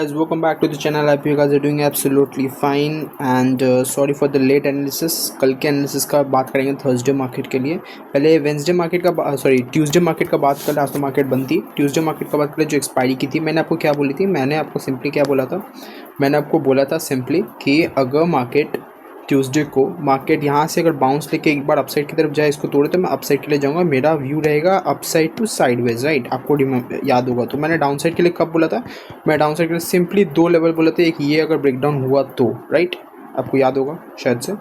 guys, welcome back to the channel. I hope you guys are doing absolutely fine and sorry for the late analysis. कल के analysis का बात करेंगे Thursday market के लिए। पहले वेंसडे मार्केट का ट्यूसडे मार्केट का बात कर, आज तो मार्केट बंद थी। ट्यूसडे मार्केट का बात करें जो एक्सपायरी की थी। मैंने आपको क्या बोली थी, मैंने आपको सिंपली क्या बोला था, मैंने आपको बोला था सिंपली कि अगर मार्केट ट्यूसडे को मार्केट यहाँ से अगर बाउंस लेके एक बार अपसाइड की तरफ जाए, इसको तोड़े तो मैं अपसाइड के लिए जाऊँगा। मेरा व्यू रहेगा अपसाइड टू साइडवेज, राइट। आपको याद होगा तो मैंने डाउन साइड के लिए कब बोला था, मैं डाउन साइड के लिए सिंपली दो लेवल बोला था, एक ये अगर ब्रेकडाउन हुआ तो, राइट। आपको याद होगा शायद से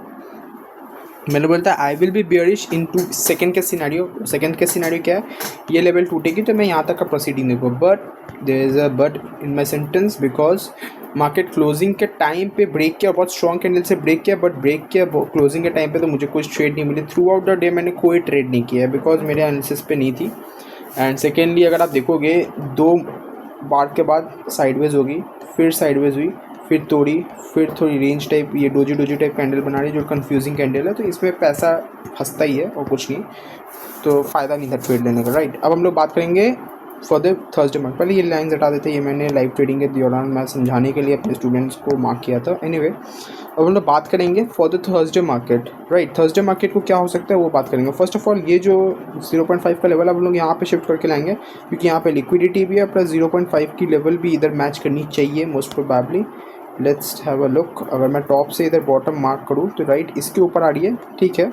मैंने बोला था I will be bearish in two second के सिनेरियो। सेकेंड के सिनेरियो क्या है, ये लेवल टूटेगी तो मैं यहाँ तक का प्रोसीडिंग देखो, but there is a but in my sentence, because market closing के टाइम पे ब्रेक किया, बहुत स्ट्रॉन्ग कैंडल से ब्रेक किया, बट ब्रेक किया क्लोजिंग के टाइम पे तो मुझे कुछ ट्रेड नहीं मिली। थ्रू आउट द डे मैंने कोई ट्रेड नहीं किया है, बिकॉज मेरे एनालिसिस पे नहीं थी। एंड सेकेंडली अगर आप देखोगे, दो बार के बाद साइडवेज होगी, फिर साइडवेज हुई, फिर तोड़ी, फिर थोड़ी रेंज टाइप, ये डोजी टाइप कैंडल बना रही है जो कंफ्यूजिंग कैंडल है, तो इसमें पैसा फंसता ही है और कुछ नहीं, तो फ़ायदा नहीं था ट्रेड लेने का, राइट। अब हम लोग बात करेंगे फॉर द थर्सडे मार्केट। पहले ये लाइन हटा देते हैं, ये मैंने लाइव ट्रेडिंग के दौरान मैं समझाने के लिए अपने स्टूडेंट्स को मार्क किया था। एनीवे, अब हम लोग बात करेंगे for the Thursday market, right. Thursday market को क्या हो सकता है वो बात करेंगे। फर्स्ट ऑफ ऑल ये जो 0.5 का लेवल हम लोग यहाँ पे शिफ्ट करके लाएंगे, क्योंकि यहाँ पे लिक्विडिटी भी है प्लस 0.5 की लेवल भी इधर मैच करनी चाहिए most probably. Let's have a look. अगर मैं टॉप से इधर बॉटम मार्क करूँ तो राइट इसके ऊपर आ रही है, ठीक है।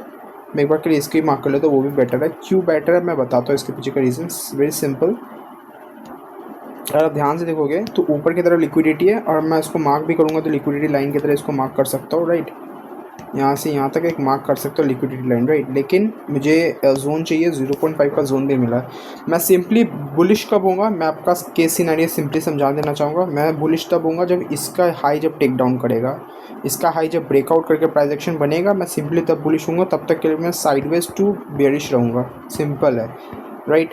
मैं एक बार के लिए इसकी मार्क कर लेता हूँ, वो भी बेटर है। क्यों बेटर है मैं बताता हूँ इसके पीछे का रीज़न, वेरी सिंपल। अगर आप ध्यान से देखोगे तो ऊपर की तरफ लिक्विडिटी है, और मैं इसको मार्क भी करूँगा तो लिक्विडिटी लाइन की तरह इसको मार्क कर सकता हूँ, राइट। यहाँ से यहाँ तक एक मार्क कर सकता हूँ लिक्विडिटी लाइन, राइट। लेकिन मुझे जोन चाहिए, 0.5 का जोन भी मिला है। मैं सिंपली बुलिश कब होऊंगा, मैं आपका केस सिनेरियो सिंपली समझा देना चाहूँगा। मैं बुलिश तब होऊंगा जब इसका हाई जब टेक डाउन करेगा, इसका हाई जब ब्रेकआउट करके प्राइस एक्शन बनेगा, मैं सिंपली तब बुलिश होऊंगा। तब तक के लिए मैं साइडवेज टू बेयरिश रहूँगा, सिंपल है, राइट।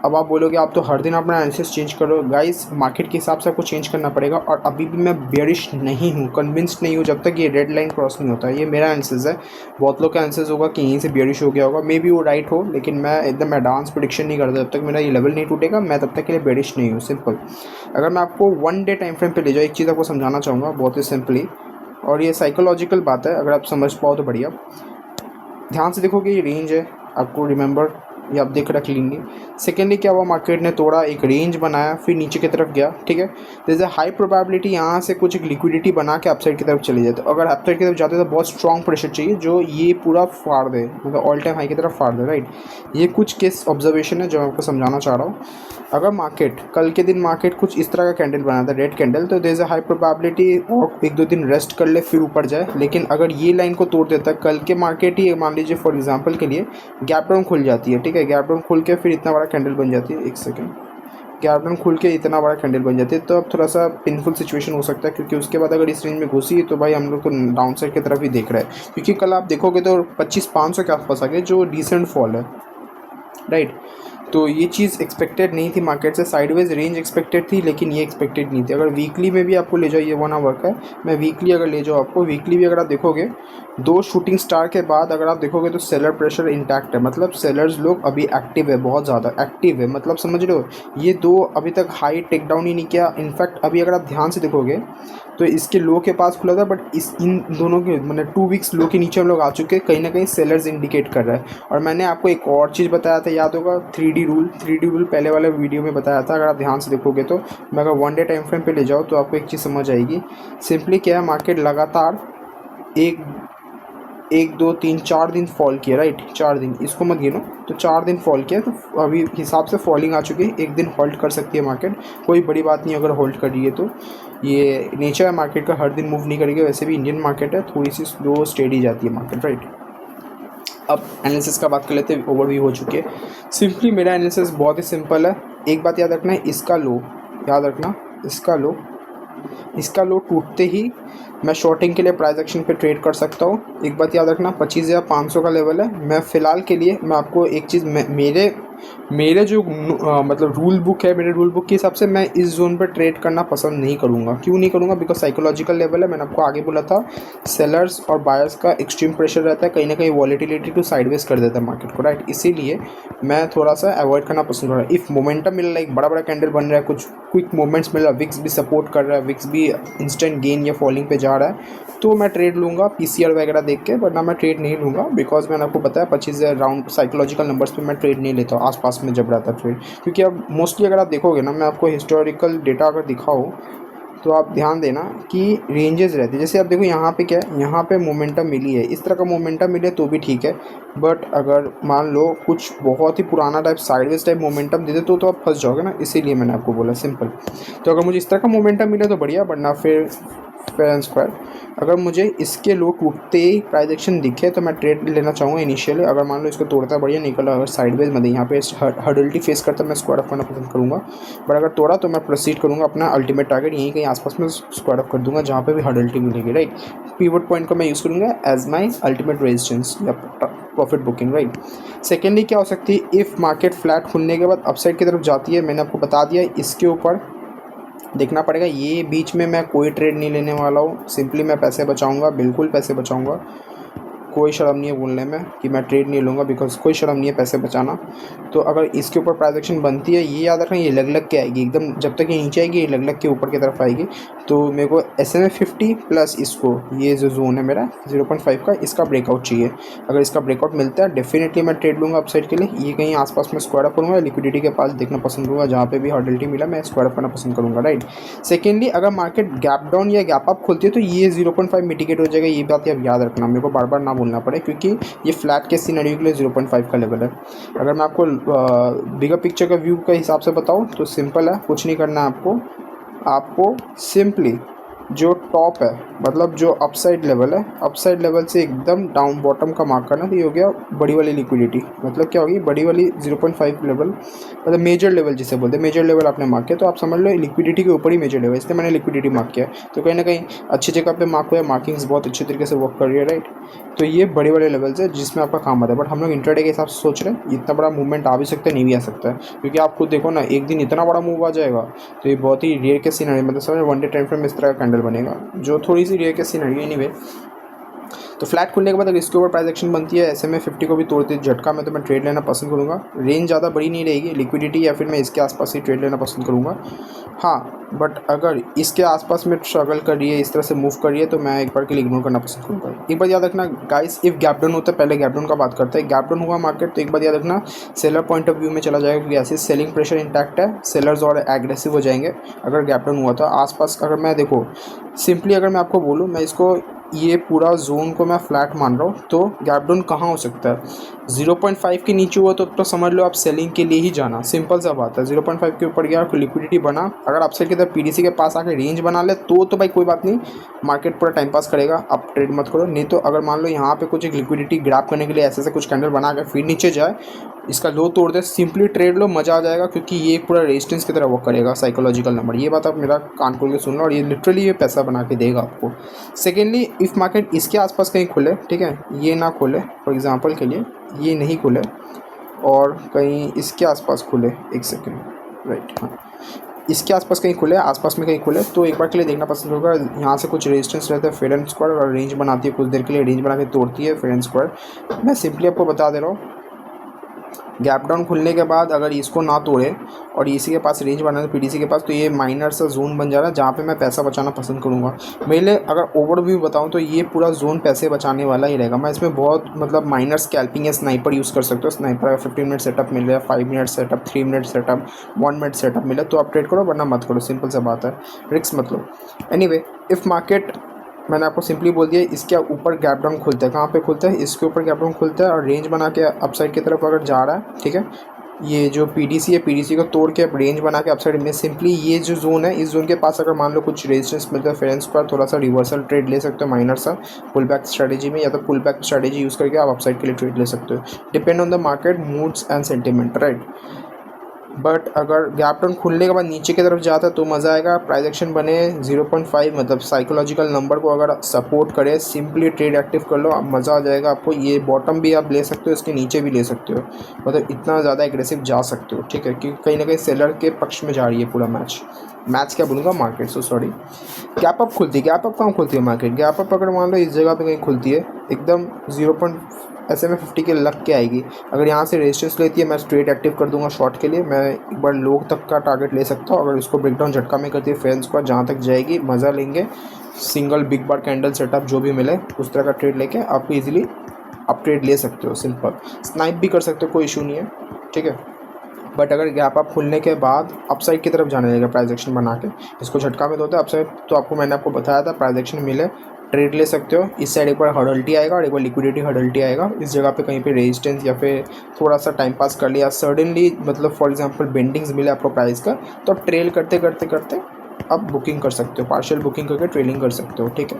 अब आप बोलोगे आप तो हर दिन अपना एनालिसिस चेंज करो, गाइस मार्केट के हिसाब से आपको चेंज करना पड़ेगा। और अभी भी मैं बेयरिश नहीं हूँ, कन्विंस्ड नहीं हूँ जब तक ये रेड लाइन क्रॉस नहीं होता। ये मेरा एनालिसिस है, बहुत लोग का एनालिसिस होगा कि यहीं से बेयरिश हो गया होगा, मे बी वो राइट हो, लेकिन मैं एकदम एडवांस प्रेडिक्शन नहीं करता। जब तक मेरा ये लेवल नहीं टूटेगा मैं तब तक के लिए बेयरिश नहीं हूँ, सिंपल। अगर मैं आपको 1 डे टाइम फ्रेम पर ले जाऊँ, एक चीज़ आपको समझाना चाहूँगा बहुत ही सिंपली, और ये साइकोलॉजिकल बात है, अगर आप समझ पाओ तो बढ़िया। ध्यान से देखोगे ये रेंज है, आपको रिमेंबर, ये आप देख रख लेंगे। सेकेंडली क्या हुआ, मार्केट ने तोड़ा, एक रेंज बनाया, फिर नीचे की तरफ गया, ठीक है। There is a high probability यहाँ से कुछ एक लिक्विडिटी बना के अपसाइड की तरफ चले जाए। तो अगर अपसाइड की तरफ जाते तो बहुत स्ट्रॉन्ग प्रेशर चाहिए जो ये पूरा फाड़ दे, मतलब ऑल टाइम हाई की तरफ फाड़ दे, राइट। ये कुछ केस ऑब्जर्वेशन है जो मैं आपको समझाना चाह रहा हूँ। अगर मार्केट कल के दिन मार्केट कुछ इस तरह का कैंडल बना था, रेड कैंडल, तो there is a high probability और 1-2 दिन रेस्ट कर ले फिर ऊपर जाए। लेकिन अगर ये लाइन को तोड़ देता है, कल के मार्केट ही मान लीजिए फॉर एग्जांपल के लिए गैप डाउन खुल जाती है, ठीक है। गैप डाउन खुल के फिर इतना बड़ा कैंडल बन जाती है, एक सेकेंड, गैप डाउन खुल के इतना बड़ा कैंडल बन जाती है, तो अब थोड़ा सा पेनफुल सिचुएशन हो सकता है, क्योंकि उसके बाद अगर इस रेंज में घुसी तो भाई हम लोग तो डाउन साइड की तरफ ही देख रहे हैं। क्योंकि कल आप देखोगे तो 2500 के आसपास आ गए, जो डिसेंट फॉल है, राइट। तो ये चीज़ एक्सपेक्टेड नहीं थी मार्केट से, साइडवेज रेंज एक्सपेक्टेड थी, लेकिन ये एक्सपेक्टेड नहीं थी। अगर वीकली में भी आपको ले जाओ, ये 1 आवर का है, मैं वीकली अगर ले जाओ आपको, वीकली भी अगर आप देखोगे, 2 शूटिंग स्टार के बाद अगर आप देखोगे तो सेलर प्रेशर इंटैक्ट है, मतलब सेलर्स लोग अभी एक्टिव है, बहुत ज़्यादा एक्टिव है, मतलब समझ रहे हो। ये 2 अभी तक हाई टेक डाउन ही नहीं किया। इनफैक्ट अभी अगर आप ध्यान से देखोगे तो इसके लो के पास खुला था, बट इन दोनों के मतलब 2 वीक्स लो के नीचे हम लोग आ चुके हैं, कहीं ना कहीं सेलर्स इंडिकेट कर रहा है। और मैंने आपको एक और चीज़ बताया था, याद होगा, 3D रूल पहले वाले वीडियो में बताया था। अगर आप ध्यान से देखोगे तो मैं अगर 1 डे टाइम फ्रेम पे ले जाऊँ तो आपको एक चीज़ समझ आएगी। सिंपली क्या है, मार्केट लगातार 1, 2, 3, 4 दिन फॉल किया, राइट। 4 दिन, इसको मत गिनो, तो 4 दिन फॉल किया, तो अभी हिसाब से फॉलिंग आ चुकी है। एक दिन होल्ड कर सकती है मार्केट, कोई बड़ी बात नहीं अगर होल्ड कर रही है तो। ये नेचर है मार्केट का, हर दिन मूव नहीं करेगी। वैसे भी इंडियन मार्केट है, थोड़ी सी स्लो स्टेडी जाती है मार्केट, राइट। अब एनालिसिस का बात कर लेते हैं, ओवरव्यू हो चुकी है। सिंपली मेरा एनालिसिस बहुत ही सिंपल है। एक बात याद रखना है, इसका लो याद रखना, इसका लो टूटते ही मैं शॉर्टिंग के लिए प्राइस एक्शन पे ट्रेड कर सकता हूँ। एक बात याद रखना, 25,500 का लेवल है। मैं फ़िलहाल के लिए मैं आपको एक चीज़, मेरे मेरे जो मतलब रूल बुक है, मेरे रूल बुक के हिसाब से मैं इस जोन पर ट्रेड करना पसंद नहीं करूँगा। क्यों नहीं करूँगा? बिकॉज साइकोलॉजिकल लेवल है, मैंने आपको आगे बोला था, सेलर्स और बायर्स का एक्सट्रीम प्रेशर रहता है, कहीं ना कहीं वॉलीटिलिटी टू साइडवेज कर देता है मार्केट को, राइट। इसीलिए मैं थोड़ा सा अवॉइड करना पसंद कर रहा हूँ। इफ़ मोमेंटम मिल रहा है, एक बड़ा बड़ा कैंडल बन रहा है, कुछ क्विक मूवमेंट्स मिल रहा है, विक्स भी सपोर्ट कर रहा है, विक्स भी इंस्टेंट गेन या फॉलिंग पे जा रहा है, तो मैं ट्रेड लूँगा पीसीआर वगैरह देख के, वरना मैं ट्रेड नहीं लूँगा। बिकॉज मैंने आपको बताया 25 राउंड साइकोलॉजिकल नंबर्स पे मैं ट्रेड नहीं लेता हूँ आसपास में जब रहता ट्रेड। क्योंकि अब मोस्टली अगर आप देखोगे ना, मैं आपको हिस्टोरिकल डेटा अगर दिखाऊँ तो आप ध्यान देना कि रेंजेस रहते हैं। जैसे आप देखो यहाँ पे क्या है, यहाँ पे मोमेंटम मिली है, इस तरह का मोमेंटम मिले तो भी ठीक है। बट अगर मान लो कुछ बहुत ही पुराना टाइप साइडवेज टाइप मोमेंटम दे दे तो आप फंस जाओगे ना, इसीलिए मैंने आपको बोला सिंपल। तो अगर मुझे इस तरह का मोमेंटम मिले तो बढ़िया, वरना फिर फेयर एंड स्क्वायर। अगर मुझे इसके लो टूटते ही प्राइस एक्शन दिखे तो मैं ट्रेड लेना चाहूँगा इनिशियली। अगर मान लो इसको तोड़ता है बढ़िया, निकला अगर साइडवेज में यहाँ पे हर्डल्टी फेस करता मैं स्क्वायर ऑफ करना पसंद करूँगा। बट अगर तोड़ा तो मैं प्रोसीड करूँगा, अपना अल्टीमेट टारगेट यहीं कहीं आसपास में स्क्वायर ऑफ कर दूँगा जहाँ पे भी हर्डल्टी मिलेगी, राइट। पीवट पॉइंट को मैं यूज़ करूँगा एज माई अल्टीमेट रेजिस्टेंस या प्रॉफिट बुकिंग, राइट। सेकेंडली क्या हो सकती है, इफ़ मार्केट फ्लैट खुलने के बाद अपसाइड की तरफ जाती है, मैंने आपको बता दिया, इसके ऊपर देखना पड़ेगा। ये बीच में मैं कोई ट्रेड नहीं लेने वाला हूँ, सिंपली मैं पैसे बचाऊंगा, बिल्कुल पैसे बचाऊंगा। कोई शर्म नहीं है बोलने में कि मैं ट्रेड नहीं लूँगा, बिकॉज कोई शर्म नहीं है पैसे बचाना। तो अगर इसके ऊपर प्राइस एक्शन बनती है, ये याद रखना, ये लग लग के आएगी एकदम, जब तक ये नीचे आएगी ये लग लग के ऊपर की तरफ आएगी। तो मेरे को SMA 50 प्लस इसको, ये जो जोन है मेरा 0.5 का, इसका ब्रेकआउट चाहिए। अगर इसका ब्रेकआउट मिलता है डेफिनेटली मैं ट्रेड लूँगा अपसाइड के लिए। ये कहीं आसपास में स्क्वायर अप करूँगा, लिक्विडिटी के पास देखना पसंद करूँगा, जहाँ पे भी हॉर्डिलिटी मिला मैं स्क्वायर अप करना पसंद करूँगा, राइट। सेकेंडली, अगर मार्केट गैप डाउन या गैप अप खोलती है तो ये 0.5 मिटिगेट हो जाएगा। ये बात आप याद रखना, मेरे को बार बार ना बोलना पड़े, क्योंकि ये फ्लैट के सिनेरियो के लिए 0.5 का लेवल है। अगर मैं आपको बिगर पिक्चर का व्यू के हिसाब से बताऊँ तो सिंपल है, कुछ नहीं करना है आपको सिंपली जो टॉप है, मतलब जो अपसाइड लेवल है, अपसाइड लेवल से एकदम डाउन बॉटम का मार्क करना। तो ये हो गया बड़ी वाली लिक्विडिटी, मतलब क्या होगी, बड़ी वाली 0.5 लेवल, मतलब मेजर लेवल जिसे बोलते हैं, मेजर लेवल आपने मार्क किया, तो आप समझ लो लिक्विडिटी के ऊपर ही मेजर लेवल, इसलिए मैंने लिक्विडिटी मार्क किया। तो कहीं ना कहीं अच्छी जगह पे मार्क हुआ है, मार्किंग्स बहुत अच्छे तरीके से वर्क कर रही है, राइट। तो ये बड़े बड़े लेवल्स है जिसमें आपका काम आता है। बट हम लोग इंट्राडे के हिसाब से सोच रहे हैं, इतना बड़ा मूवमेंट आ भी सकता है, नहीं भी आ सकता है, क्योंकि आप खुद देखो ना, एक दिन इतना बड़ा मूव आ जाएगा तो ये बहुत ही रेयर के सिनेरियो, मतलब समझ वन डे टाइम फ्रेम में इस तरह का कैंडल बनेगा, जो थोड़ी सी रेयर के सिनेरियो एनीवे। तो फ्लैट खुलने के बाद अगर इसके ऊपर प्राइस एक्शन बनती है, SMA 50 को भी तोड़ते झटका में, तो मैं ट्रेड लेना पसंद करूँगा। रेंज ज़्यादा बड़ी नहीं रहेगी, लिक्विडिटी या फिर मैं इसके आसपास ही ट्रेड लेना पसंद करूँगा। हाँ, बट अगर इसके आसपास में स्ट्रगल कर रही है, इस तरह से मूव कर रही है, तो मैं एक बार के लिए इग्नोर करना पसंद करूँगा। एक बार याद रखना गाइस, इफ़ गैप डाउन होता है, पहले गैप डाउन का बात करते हैं। गैप डाउन हुआ मार्केट तो एक बार याद रखना, सेलर पॉइंट ऑफ व्यू में चला जाएगा, क्योंकि ऐसे सेलिंग प्रेशर इंटैक्ट है, सेलर्स और एग्रेसिव हो जाएंगे अगर गैप डाउन हुआ था आसपास। अगर मैं देखो सिंपली अगर मैं आपको बोलूँ, मैं इसको ये पूरा जोन को मैं फ्लैट मान रहा हूँ, तो गैप डाउन कहाँ हो सकता है, 0.5 के नीचे हुआ तो समझ लो आप सेलिंग के लिए ही जाना, सिंपल सा बात है। 0.5 के ऊपर गया, लिक्विडिटी बना, अगर अपसाइड की तरफ PDC के पास आके रेंज बना ले तो भाई कोई बात नहीं, मार्केट पूरा टाइम पास करेगा, आप ट्रेड मत करो। नहीं तो अगर मान लो यहाँ पे कुछ एक लिक्विडिटी ग्रैब करने के लिए ऐसे कुछ कैंडल बना के फिर नीचे जाए, इसका लो तोड़ दे, सिंपली ट्रेड लो, मज़ा आ जाएगा, क्योंकि ये पूरा रेजिस्टेंस की तरह वर्क करेगा, साइकोलॉजिकल नंबर। ये बात आप मेरा कान खोल के सुन लो, और ये लिटरली ये पैसा बना के देगा आपको। सेकेंडली, इफ़ मार्केट इसके आसपास कहीं खुले, ठीक है, ये ना खुले, फॉर एग्जांपल के लिए ये नहीं खुले और कहीं इसके आसपास खुले, एक सेकेंड, राइट, हाँ, इसके आसपास कहीं खुले, आसपास में कहीं खुले, तो एक बार के लिए देखना पसंद होगा। यहाँ से कुछ रेजिस्टेंस रहता है, फेयर एंड स्क्वायर, और रेंज बनाती है कुछ देर के लिए, रेंज बना के तोड़ती है फेयर एंड स्क्वायर। मैं सिंपली आपको बता दे रहा हूँ, गैप डाउन खुलने के बाद अगर इसको ना तोड़े और इसी के पास रेंज बना है PDC के पास, तो ये माइनर सा जोन बन जा रहा है जहाँ पे मैं पैसा बचाना पसंद करूँगा। मेरे लिए अगर ओवरव्यू बताऊँ तो ये पूरा जोन पैसे बचाने वाला ही रहेगा। मैं इसमें बहुत मतलब माइनर स्कैल्पिंग या स्नाइपर यूज़ कर सकते हो। स्नाइपर अगर 15 मिनट सेटअप मिल रहा है, 5 minute setup, 3 minute setup, 1 minute setup मिले तो आप ट्रेड करो, वरना मत करो, सिंपल सा बात है, रिस्क मत लो। एनीवे, इफ़ मार्केट, मैंने आपको सिंपली बोल दिया, इसके ऊपर गैप डाउन खुलता है, कहाँ पे खुलता है, इसके ऊपर गैप डाउन खुलता है और रेंज बना के अपसाइड की तरफ अगर जा रहा है, ठीक है, ये जो PDC है, PDC को तोड़ के अब रेंज बना के अपसाइड में, सिंपली ये जो जोन है, इस जोन के पास अगर मान लो कुछ रेजिस्टेंस मिलता है, फ्रेंड्स पर थोड़ा सा रिवर्सल ट्रेड ले सकते हो, माइनर सा पुल बैक स्ट्रेटेजी में, या तो पुल बैक स्ट्रेटेजी यूज़ करके आप अपसाइड के लिए ट्रेड ले सकते हो, depend on the market moods and sentiment, right. But अगर गैप डाउन खुलने के बाद नीचे की तरफ जाता है तो मज़ा आएगा। प्राइस एक्शन बने 0.5 मतलब साइकोलॉजिकल नंबर को अगर सपोर्ट करे, सिंपली ट्रेड एक्टिव कर लो, अब मज़ा आ जाएगा आपको। ये बॉटम भी आप ले सकते हो, इसके नीचे भी ले सकते हो, मतलब इतना ज़्यादा एग्रेसिव जा सकते हो, ठीक है, क्योंकि कहीं ना कहीं सेलर के पक्ष में जा रही है पूरा मैच क्या बोलूँगा, market, so sorry. Gap up खुलती है, गैप अप कहाँ खुलती है मार्केट? गैप अप अगर मान लो इस जगह पे कहीं खुलती है एकदम 0. ऐसे में 50 के लग के आएगी। अगर यहाँ से रेजिस्टेंस लेती है मैं स्ट्रेट एक्टिव कर दूंगा शॉर्ट के लिए, मैं एक बार लो तक का टारगेट ले सकता हूँ। अगर इसको ब्रेकडाउन झटका में करती है फ्रेंड्स को, जहाँ तक जाएगी मज़ा लेंगे, सिंगल बिग बार कैंडल सेटअप जो भी मिले उस तरह का ट्रेड लेके आपको ईजिली आप ट्रेड ले सकते हो। सिंपल स्नाइप भी कर सकते हो, कोई इशू नहीं है, ठीक है। बट अगर गैप अप खुलने के बाद अपसाइड की तरफ जाने लगेगा प्राइस एक्शन बना के, इसको झटका में दोते अपसाइड, तो आपको मैंने आपको बताया था प्राइस एक्शन मिले ट्रेड ले सकते हो। इस साइड एक बार हर्डल्टी आएगा और एक बार लिक्विडिटी हर्डल्टी आएगा, इस जगह पे कहीं पे रेजिस्टेंस या फिर थोड़ा सा टाइम पास कर लिया सडनली, मतलब फॉर एग्जांपल बेंडिंग्स मिले आपको प्राइस का, तो आप ट्रेल करते करते करते आप बुकिंग कर सकते हो, पार्शियल बुकिंग करके ट्रेलिंग कर सकते हो, ठीक है।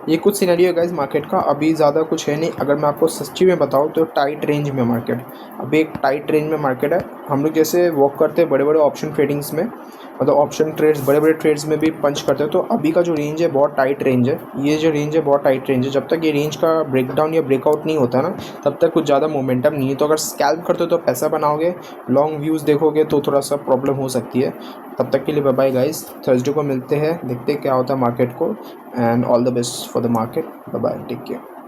ये कुछ सिनेरियो है गाइस मार्केट का, अभी ज़्यादा कुछ है नहीं। अगर मैं आपको सच्ची में बताऊँ तो टाइट रेंज में मार्केट, अभी एक टाइट रेंज में मार्केट है। हम लोग जैसे वॉक करते हैं बड़े बड़े ऑप्शन ट्रेडिंग्स में, मतलब ऑप्शन ट्रेड्स बड़े बड़े ट्रेड्स में भी पंच करते हैं, तो अभी का जो रेंज है बहुत टाइट रेंज है। ये जो रेंज है बहुत टाइट रेंज है, जब तक ये रेंज का ब्रेकडाउन या ब्रेकआउट नहीं होता ना तब तक कुछ ज़्यादा मोमेंटम नहीं है। तो अगर स्कैल्प करते हो तो पैसा बनाओगे, लॉन्ग व्यूज़ देखोगे तो थोड़ा सा प्रॉब्लम हो सकती है। तब तक के लिए बाय बाय गाइस, थर्सडे को मिलते हैं, देखते हैं क्या होता है मार्केट को, and all the best for the market, bye bye, take care.